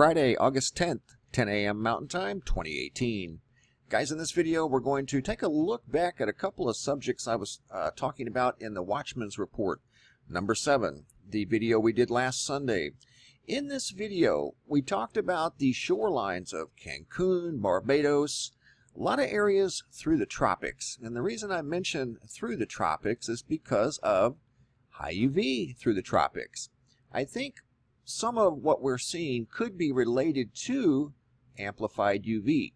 Friday, August 10th, 10 a.m. Mountain Time, 2018. Guys, in this video, we're going to take a look back at a couple of subjects I was talking about in the Watchman's Report, number 7, the video we did last Sunday. In this video, we talked about the shorelines of Cancun, Barbados, a lot of areas through the tropics. And the reason I mention through the tropics is because of high UV through the tropics. I think some of what we're seeing could be related to amplified UV.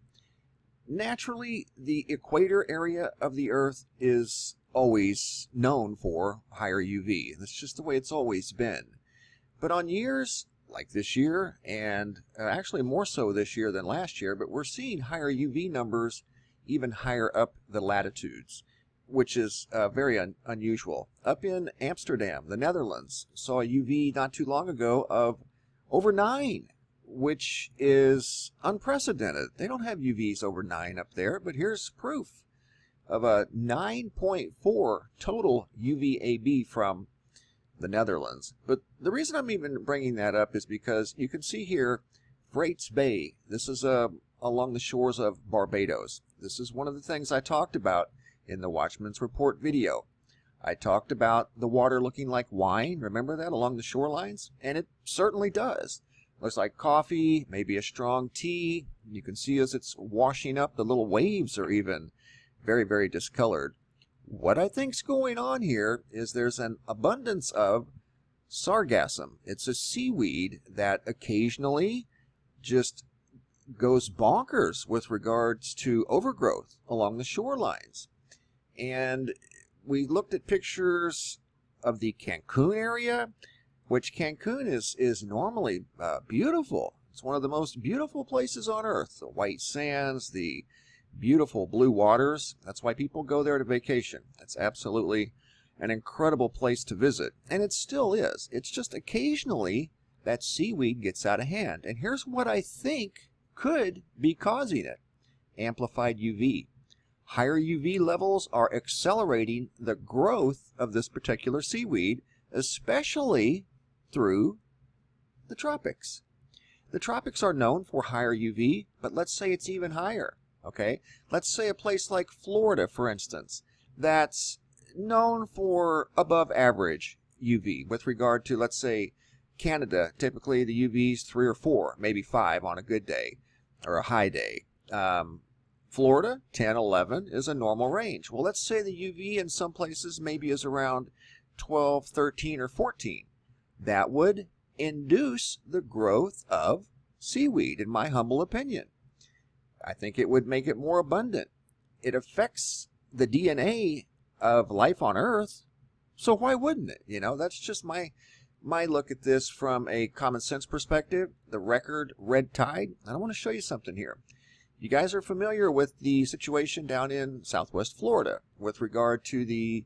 Naturally, the equator area of the Earth is always known for higher UV. That's just the way it's always been. But on years like this year, and actually more so this year than last year, but we're seeing higher UV numbers even higher up the latitudes, which is very unusual. Up in Amsterdam, the Netherlands, saw a UV not too long ago of over 9, which is unprecedented. They don't have UVs over 9 up there, but here's proof of a 9.4 total UVAB from the Netherlands. But the reason I'm even bringing that up is because you can see here Freights Bay. This is along the shores of Barbados. This is one of the things I talked about in the Watchman's Report video. I talked about the water looking like wine, remember that, along the shorelines? And it certainly does. Looks like coffee, maybe a strong tea. You can see as it's washing up, the little waves are even very, very discolored. What I think's going on here is there's an abundance of sargassum. It's a seaweed that occasionally just goes bonkers with regards to overgrowth along the shorelines. And we looked at pictures of the Cancun area, which Cancun is normally beautiful. It's one of the most beautiful places on earth. The white sands, the beautiful blue waters. That's why people go there to vacation. It's absolutely an incredible place to visit. And it still is. It's just occasionally that seaweed gets out of hand. And here's what I think could be causing it. Amplified UV. Higher UV levels are accelerating the growth of this particular seaweed, especially through the tropics. The tropics are known for higher UV, but let's say it's even higher, okay? Let's say a place like Florida, for instance, that's known for above average UV with regard to, let's say, Canada. Typically the UV's 3 or 4, maybe 5 on a good day or a high day. Florida, 10, 11 is a normal range. Well, let's say the UV in some places maybe is around 12, 13, or 14. That would induce the growth of seaweed, in my humble opinion. I think it would make it more abundant. It affects the DNA of life on Earth, so why wouldn't it? You know, that's just my look at this from a common sense perspective. The record red tide. I want to show you something here. You guys are familiar with the situation down in Southwest Florida with regard to the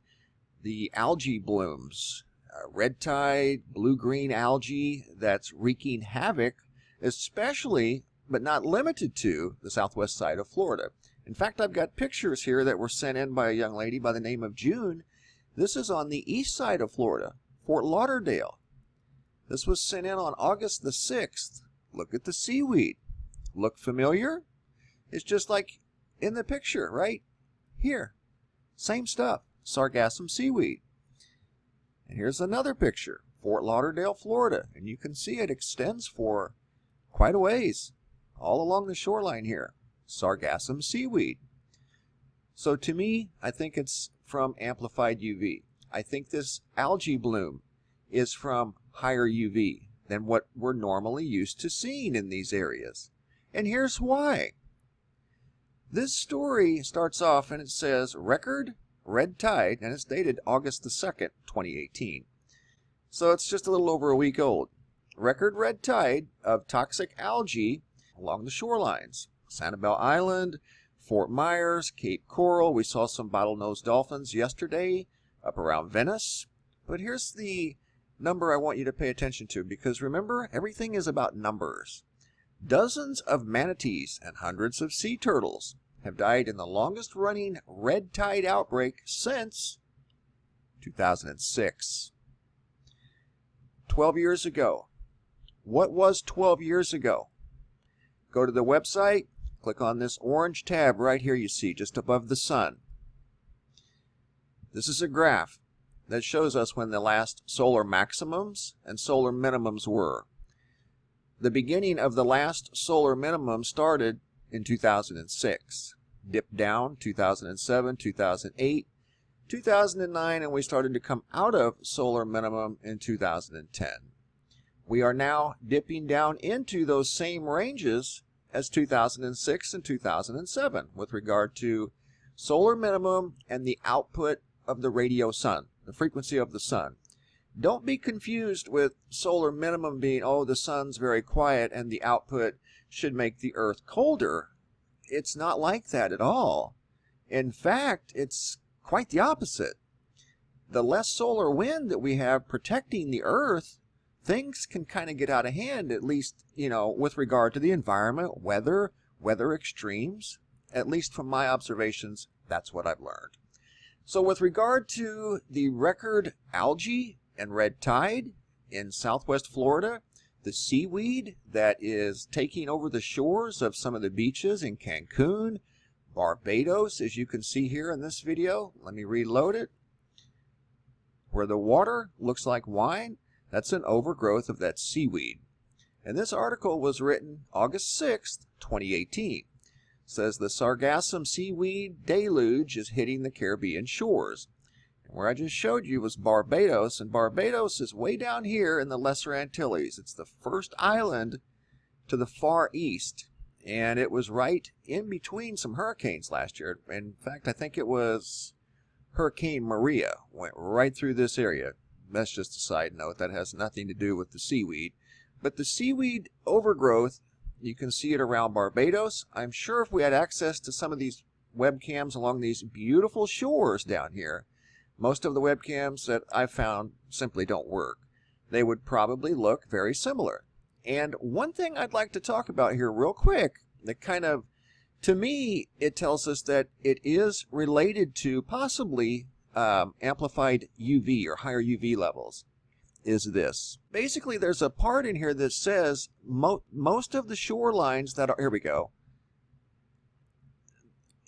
algae blooms. Red tide, blue-green algae that's wreaking havoc, especially, but not limited to, the southwest side of Florida. In fact, I've got pictures here that were sent in by a young lady by the name of June. This is on the east side of Florida, Fort Lauderdale. This was sent in on August the 6th. Look at the seaweed. Look familiar? It's just like in the picture right here. Same stuff, Sargassum seaweed. And here's another picture, Fort Lauderdale, Florida. And you can see it extends for quite a ways, all along the shoreline here. Sargassum seaweed. So to me, I think it's from amplified UV. I think this algae bloom is from higher UV than what we're normally used to seeing in these areas. And here's why. This story starts off and it says, record red tide, and it's dated August the 2nd, 2018. So it's just a little over a week old. Record red tide of toxic algae along the shorelines. Sanibel Island, Fort Myers, Cape Coral. We saw some bottlenose dolphins yesterday up around Venice. But here's the number I want you to pay attention to, because remember, everything is about numbers. Dozens of manatees and hundreds of sea turtles have died in the longest running red tide outbreak since 2006. 12 years ago, what was 12 years ago? Go to the website, click on this orange tab right here you see just above the sun. This is a graph that shows us when the last solar maximums and solar minimums were. The beginning of the last solar minimum started in 2006, dipped down 2007, 2008, 2009, and we started to come out of solar minimum in 2010. We are now dipping down into those same ranges as 2006 and 2007 with regard to solar minimum and the output of the radio sun, the frequency of the sun. Don't be confused with solar minimum being, oh, the sun's very quiet and the output should make the earth colder. It's not like that at all. In fact, it's quite the opposite. The less solar wind that we have protecting the earth, things can kind of get out of hand, at least, with regard to the environment, weather extremes. At least from my observations, that's what I've learned. So with regard to the record algae and red tide in southwest Florida, the seaweed that is taking over the shores of some of the beaches in Cancun, Barbados, as you can see here in this video. Let me reload it. Where the water looks like wine, that's an overgrowth of that seaweed. And this article was written August 6th, 2018. It says the Sargassum seaweed deluge is hitting the Caribbean shores. And where I just showed you was Barbados, and Barbados is way down here in the Lesser Antilles. It's the first island to the far east. And it was right in between some hurricanes last year. In fact, I think it was Hurricane Maria went right through this area. That's just a side note. That has nothing to do with the seaweed. But the seaweed overgrowth, you can see it around Barbados. I'm sure if we had access to some of these webcams along these beautiful shores down here, most of the webcams that I've found simply don't work. They would probably look very similar. And one thing I'd like to talk about here real quick, that kind of, to me, it tells us that it is related to possibly amplified UV or higher UV levels, is this. Basically, there's a part in here that says most of the shorelines that are, here we go.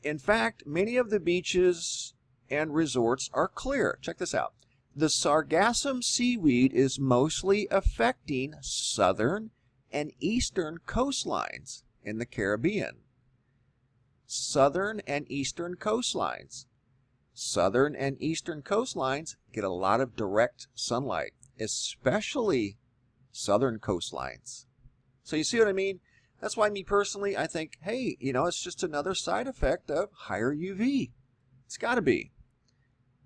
In fact, many of the beaches and resorts are clear. Check this out. The Sargassum seaweed is mostly affecting southern and eastern coastlines in the Caribbean. Southern and eastern coastlines. Southern and eastern coastlines get a lot of direct sunlight, especially southern coastlines. So you see what I mean? That's why me personally, I think, hey, it's just another side effect of higher UV. It's got to be.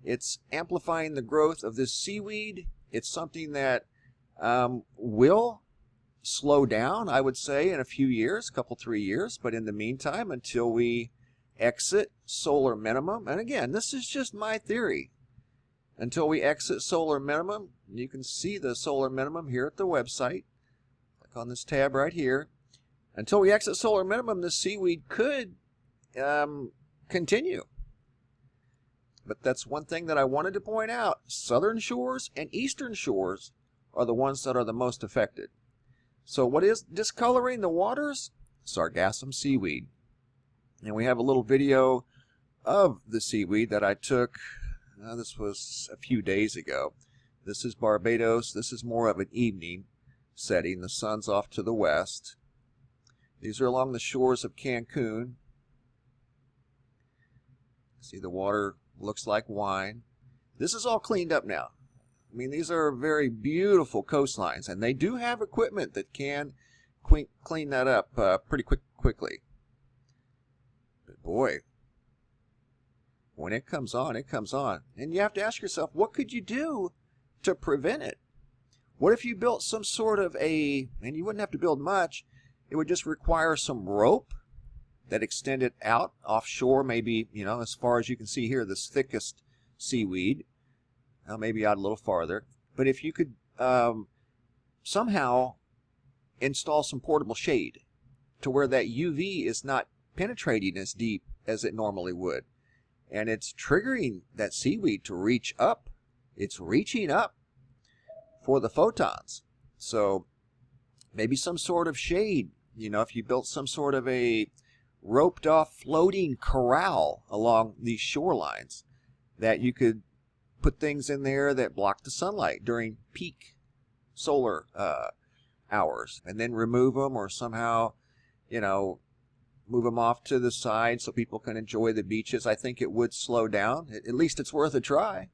It's amplifying the growth of this seaweed. It's something that will slow down, I would say, in a few years, couple, 3 years. But in the meantime, until we exit solar minimum, and again, this is just my theory, until we exit solar minimum, you can see the solar minimum here at the website. Click on this tab right here. Until we exit solar minimum, the seaweed could continue. But that's one thing that I wanted to point out. Southern shores and eastern shores are the ones that are the most affected. So what is discoloring the waters? Sargassum seaweed. And we have a little video of the seaweed that I took, this was a few days ago. This is Barbados. This is more of an evening setting. The sun's off to the west. These are along the shores of Cancun. See, the water looks like wine. This is all cleaned up now. I mean, these are very beautiful coastlines, and they do have equipment that can clean that up pretty quickly. But boy, when it comes on, it comes on. And you have to ask yourself, what could you do to prevent it? What if you built some sort of and you wouldn't have to build much, it would just require some rope that extended out offshore, maybe, as far as you can see here, this thickest seaweed. Maybe out a little farther. But if you could somehow install some portable shade to where that UV is not penetrating as deep as it normally would, and it's triggering that seaweed to reach up. It's reaching up for the photons. So maybe some sort of shade. You know, if you built some sort of a roped off floating corral along these shorelines, that you could put things in there that block the sunlight during peak solar hours, and then remove them, or somehow, you know, move them off to the side so people can enjoy the beaches. I think it would slow down. At least it's worth a try.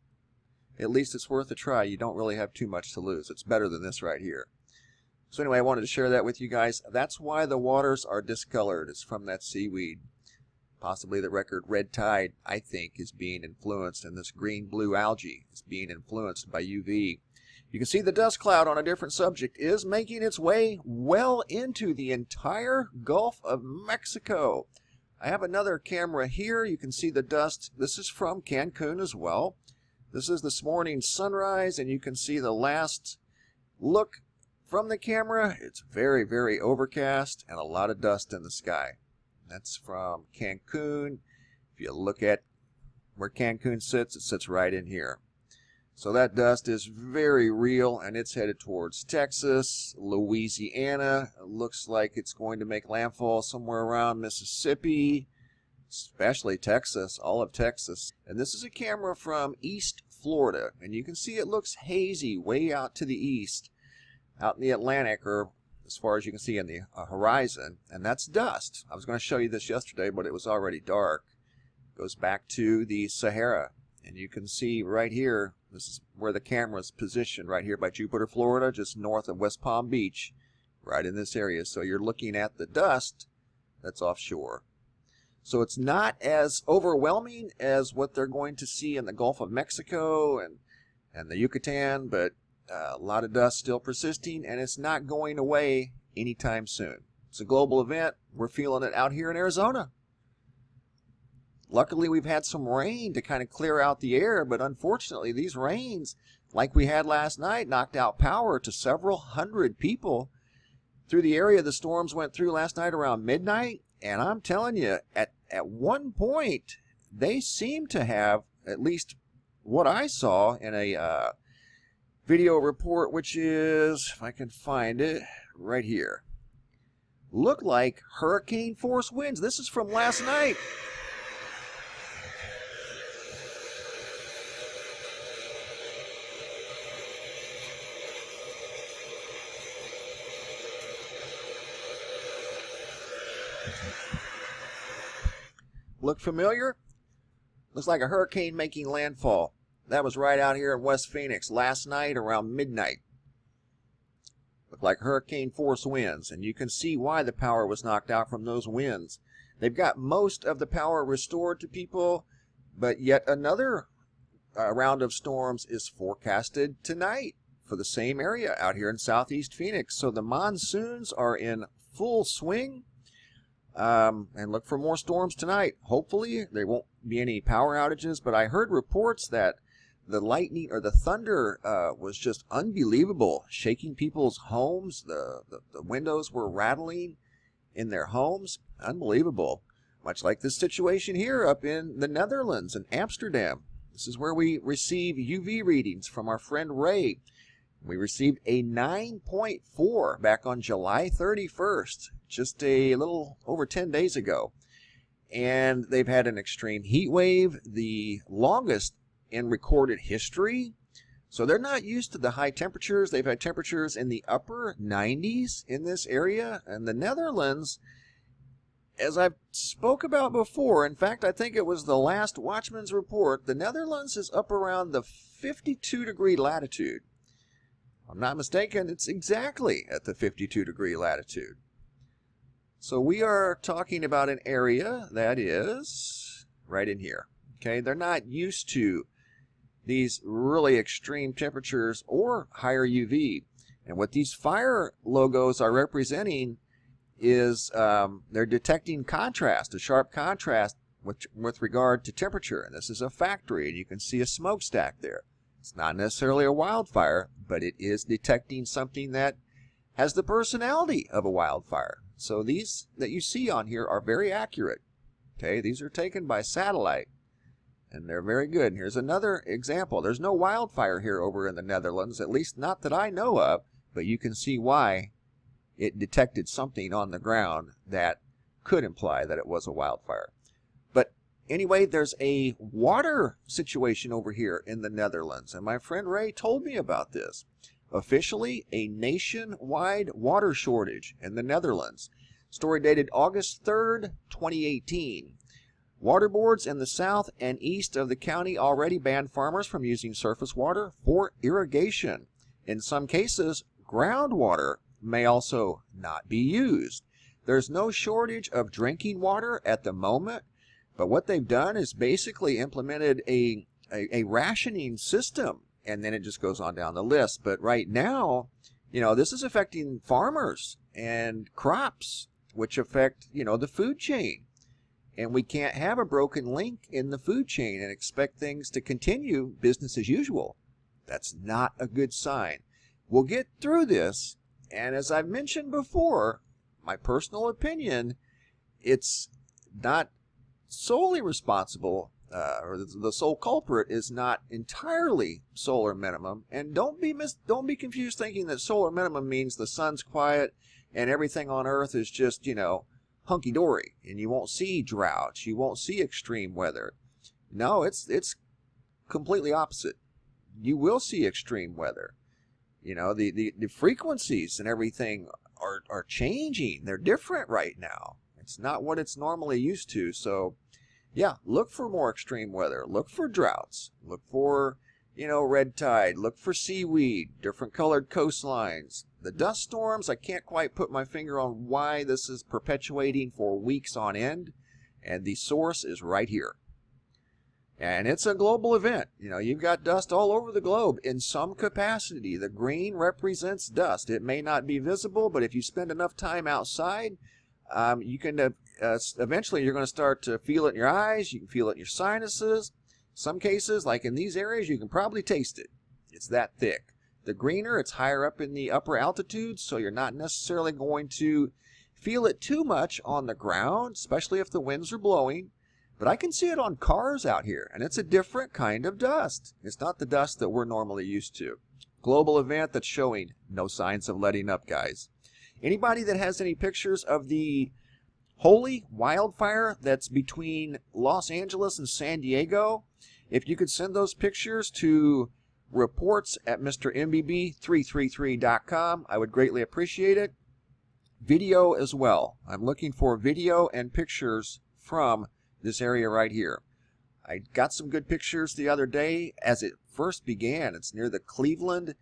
At least it's worth a try. You don't really have too much to lose. It's better than this right here. So anyway, I wanted to share that with you guys. That's why the waters are discolored. It's from that seaweed. Possibly the record red tide, I think, is being influenced, and this green-blue algae is being influenced by UV. You can see the dust cloud on a different subject is making its way well into the entire Gulf of Mexico. I have another camera here. You can see the dust. This is from Cancun as well. This is this morning's sunrise, and you can see the last look from the camera. It's very, very overcast and a lot of dust in the sky. That's from Cancun. If you look at where Cancun sits, it sits right in here. So that dust is very real, and it's headed towards Texas, Louisiana. It looks like it's going to make landfall somewhere around Mississippi, especially Texas, all of Texas. And this is a camera from East Florida, and you can see it looks hazy way out to the east, out in the Atlantic, or as far as you can see in the horizon, and that's dust. I was going to show you this yesterday, but it was already dark. It goes back to the Sahara, and you can see right here, this is where the camera's positioned, right here by Jupiter, Florida, just north of West Palm Beach, right in this area. So you're looking at the dust that's offshore. So it's not as overwhelming as what they're going to see in the Gulf of Mexico and the Yucatan, but a lot of dust still persisting, and it's not going away anytime soon. It's a global event. We're feeling it out here in Arizona. Luckily, we've had some rain to kind of clear out the air, but unfortunately, these rains, like we had last night, knocked out power to several hundred people through the area the storms went through last night around midnight. And I'm telling you, at one point, they seem to have, at least what I saw in a video report, which is, if I can find it, right here, looked like hurricane force winds. This is from last night. Look familiar? Looks like a hurricane making landfall. That was right out here in West Phoenix last night around midnight. Looked like hurricane force winds, and you can see why the power was knocked out from those winds. They've got most of the power restored to people, but yet another round of storms is forecasted tonight for the same area out here in southeast Phoenix. So the monsoons are in full swing. And look for more storms tonight. Hopefully there won't be any power outages, but I heard reports that the lightning or the thunder was just unbelievable, shaking people's homes. The windows were rattling in their homes. Unbelievable. Much like this situation here up in the Netherlands in Amsterdam. This is where we receive UV readings from our friend Ray. We received a 9.4 back on July 31st, just a little over 10 days ago. And they've had an extreme heat wave, the longest in recorded history. So they're not used to the high temperatures. They've had temperatures in the upper 90s in this area. And the Netherlands, as I've spoke about before, in fact, I think it was the last Watchman's Report, the Netherlands is up around the 52-degree latitude. I'm not mistaken, it's exactly at the 52-degree latitude. So we are talking about an area that is right in here. Okay, they're not used to these really extreme temperatures or higher UV. And what these fire logos are representing is they're detecting contrast, a sharp contrast with regard to temperature. And this is a factory, and you can see a smokestack there. It's not necessarily a wildfire, but it is detecting something that has the personality of a wildfire. So these that you see on here are very accurate. Okay, these are taken by satellite, and they're very good. And here's another example. There's no wildfire here over in the Netherlands, at least not that I know of, but you can see why it detected something on the ground that could imply that it was a wildfire. But anyway, there's a water situation over here in the Netherlands, and my friend Ray told me about this. Officially, a nationwide water shortage in the Netherlands. Story dated August 3rd, 2018. Water boards in the south and east of the county already banned farmers from using surface water for irrigation. In some cases, groundwater may also not be used. There's no shortage of drinking water at the moment, but what they've done is basically implemented a rationing system, and then it just goes on down the list. But right now, this is affecting farmers and crops, which affect, the food chain. And we can't have a broken link in the food chain and expect things to continue business as usual. That's not a good sign. We'll get through this, and as I've mentioned before, my personal opinion, it's not solely responsible, or the sole culprit is not entirely solar minimum. And don't be confused thinking that solar minimum means the sun's quiet and everything on Earth is just, hunky-dory, and you won't see droughts, you won't see extreme weather. No, it's completely opposite. You will see extreme weather. The frequencies and everything are changing. They're different right now. It's not what it's normally used to. So, yeah, look for more extreme weather. Look for droughts. Look for, red tide. Look for seaweed, different colored coastlines. The dust storms, I can't quite put my finger on why this is perpetuating for weeks on end. And the source is right here. And it's a global event. You've got dust all over the globe in some capacity. The green represents dust. It may not be visible, but if you spend enough time outside, you can eventually you're going to start to feel it in your eyes. You can feel it in your sinuses. Some cases, like in these areas, you can probably taste it. It's that thick. The greener, it's higher up in the upper altitudes, so you're not necessarily going to feel it too much on the ground, especially if the winds are blowing. But I can see it on cars out here, and it's a different kind of dust. It's not the dust that we're normally used to. Global event that's showing no signs of letting up, guys. Anybody that has any pictures of the holy wildfire that's between Los Angeles and San Diego, if you could send those pictures to reports@mrmbb333.com, I would greatly appreciate it. Video as well. I'm looking for video and pictures from this area right here. I got some good pictures the other day as it first began. It's near the Cleveland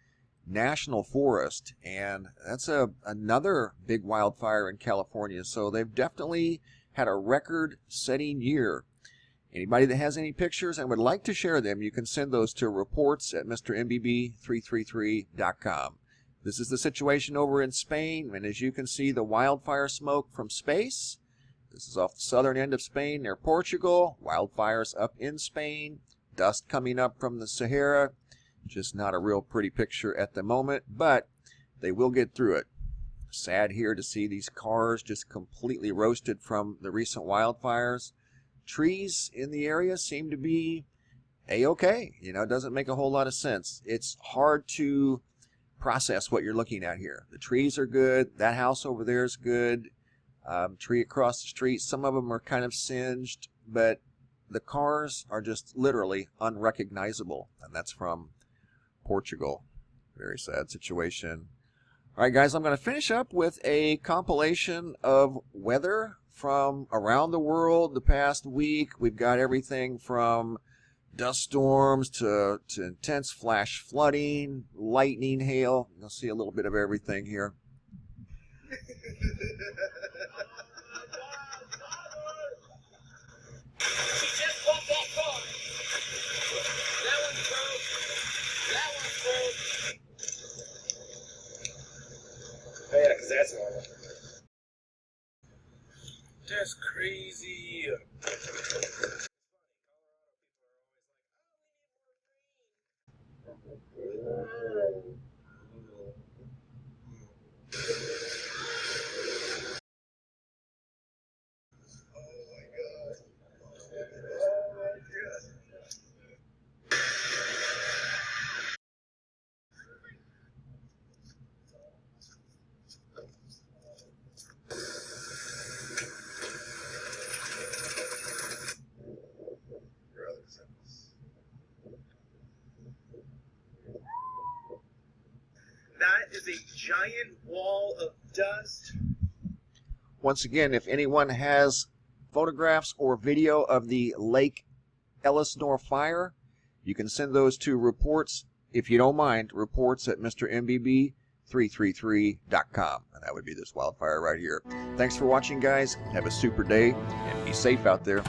National Forest, and that's another big wildfire in California. So they've definitely had a record-setting year. Anybody that has any pictures and would like to share them, you can send those to reports@mrmbb333.com. This is the situation over in Spain, and as you can see, the wildfire smoke from space. This is off the southern end of Spain near Portugal. Wildfires up in Spain. Dust coming up from the Sahara. Just not a real pretty picture at the moment, but they will get through it. Sad here to see these cars just completely roasted from the recent wildfires. Trees in the area seem to be A-okay. It doesn't make a whole lot of sense. It's hard to process what you're looking at here. The trees are good. That house over there is good. Tree across the street, some of them are kind of singed, but the cars are just literally unrecognizable, and that's from Portugal. Very sad situation. All right, guys, I'm going to finish up with a compilation of weather from around the world the past week. We've got everything from dust storms to intense flash flooding, lightning, hail. You'll see a little bit of everything here. Oh yeah, because that's normal. That's crazy. giant wall of dust. Once again, if anyone has photographs or video of the Lake Elsinore fire, you can send those to reports, if you don't mind, reports at MrMBB333.com. And that would be this wildfire right here. Thanks for watching, guys. Have a super day, and be safe out there.